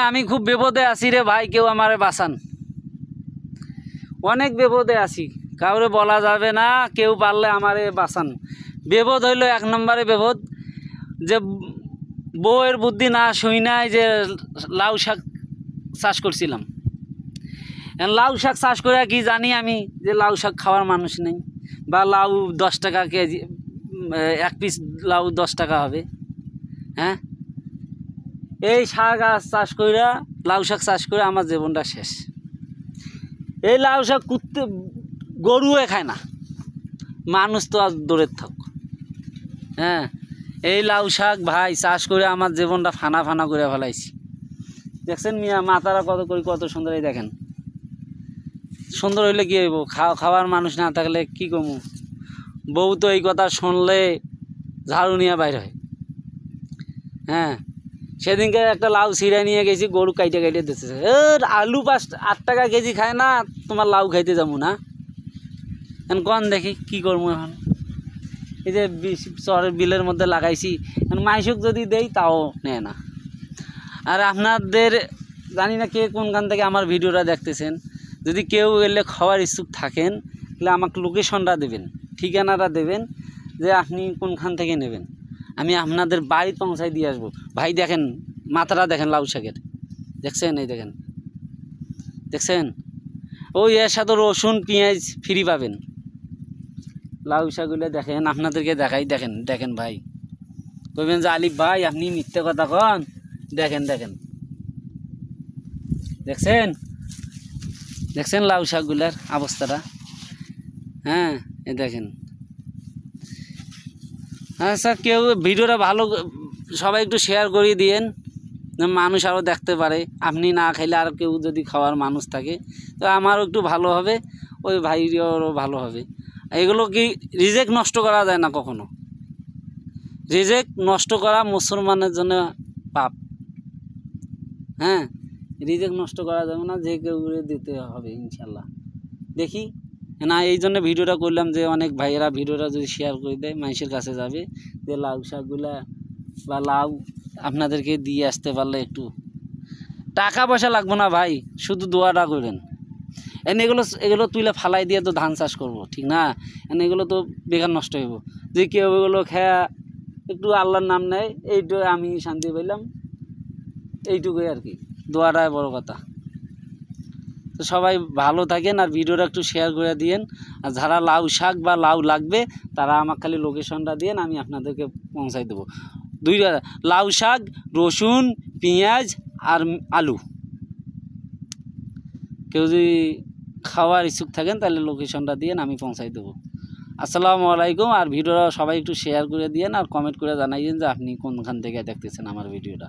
আমি খুব বিপদে আছি রে ভাই, কেউ আমারে বাঁচান। অনেক বিপদে আছি, কাউরে বলা যাবে না, কেউ পারলে আমারে বাঁচান। বিপদ হইল 1 নম্বরে বিপদ, যে বউয়ের বুদ্ধি না শুই নাই যে লাউ শাক চাষ করছিলাম। লাউ শাক চাষ করে কি জানি আমি যে লাউ শাক খাওয়ার মানুষ নেই, বা লাউ 10 টাকা কেজি, 1 পিস লাউ 10 টাকা হবে। হ্যাঁ, এই শাক চাষ করে, লাউ শাক চাষ করে আমার জীবনটা শেষ। এই লাউ শাক কুত্তে গরুয়ে খায় না, মানুষ তো আজ দূরের থাক। হ্যাঁ, এই লাউ শাক ভাই চাষ করে আমার জীবনটা ফানা ফানা করে ফেলাইছি। দেখছেন মিয়া, মাথারা কত সুন্দর, এই দেখেন। সুন্দর হইলে কি হইব, খাওয়ার মানুষ না থাকলে কি কমু? বউ তো এই কথা শুনলে ঝাড়ু নিয়ে বাইর হয়। হ্যাঁ, সেদিনকে একটা লাউ ছিঁড়ে নিয়ে গেছি, গরু কাইটে দিতেছে। আলু 8 টাকা কেজি খায় না, তোমার লাউ খাইতে যাবো না? এখন কন দেখি কি করবো এখন। এই যে চরের বিলের মধ্যে লাগাইছি, এখন মাইসুক যদি দেই তাও নেয় না। আর আপনাদের জানি না কে কোনখান থেকে আমার ভিডিওটা দেখতেছেন, যদি কেউ এলে খাওয়ার ইচ্ছুক থাকেন তাহলে আমাকে লোকেশনটা দেবেন, ঠিকানাটা দেবেন, যে আপনি কোনখান থেকে নেবেন, আমি আপনাদের বাড়ি পৌঁছাই দিয়ে আসবো। ভাই দেখেন, মাথাটা দেখেন লাউ শাকের, দেখছেন? এই দেখছেন? ওই এর সাথে রসুন পেঁয়াজ ফ্রি পাবেন। লাউ শাকগুলো দেখেন, আপনাদেরকে দেখাই, দেখেন ভাই, কইবেন যে আলিফ ভাই আপনি মিথ্যে কথা কন। দেখেন দেখছেন লাউ শাকগুলার অবস্থাটা? হ্যাঁ, এই দেখেন। আচ্ছা, কেউ ভিডিওটা ভালো, সবাই একটু শেয়ার করে দিয়েন, মানুষ আরও দেখতে পারে। আপনি না খাইলে আর কেউ যদি খাওয়ার মানুষ থাকে তো আমারও একটু ভালো হবে, ওই ভাইয়েরও ভালো হবে। এগুলো কি রিজেক্ট নষ্ট করা যায় না কখনো? রিজেক্ট নষ্ট করা মুসলমানের জন্য পাপ। হ্যাঁ, রিজেক্ট নষ্ট করা যাবে না, যে কেউ দিতে হবে ইনশাল্লাহ। দেখি না, এই জন্য ভিডিওটা করলাম যে অনেক ভাইয়েরা ভিডিওটা যদি শেয়ার করে দেয় মানুষের কাছে যাবে, যে লাউ শাকগুলা বা লাউ আপনাদেরকে দিয়ে আসতে পারলে একটু টাকা পয়সা লাগবে না ভাই, শুধু দোয়াটা করেন। এগুলো তুলে ফালাই দিয়ে তো ধান চাষ করবো, ঠিক না? এগুলো তো বেকার নষ্ট হইব। যে কেউ এগুলো খেয়া একটু আল্লাহর নাম নেয়, এইটু আমি শান্তি পেলাম, এইটুকুই আর কি। দোয়াটাই বড় কথা। তো সবাই ভালো থাকেন, আর ভিডিওটা একটু শেয়ার করে দিয়েন। আর যারা লাউ শাক বা লাউ লাগবে তারা আমাকে খালি লোকেশনটা দিয়েন, আমি আপনাদেরকে পৌঁছাই দেবো। 2টা লাউ শাক, রসুন, পেঁয়াজ আর আলু। কেউ যদি খাওয়ার ইচ্ছুক থাকেন তাহলে লোকেশনটা দিয়েন, আমি পৌঁছাই দেবো। আসসালামু আলাইকুম। আর ভিডিওটা সবাই একটু শেয়ার করে দিয়েন, আর কমেন্ট করে জানাইয়েন যে আপনি কোনখান থেকে দেখতেছেন আমার ভিডিওটা।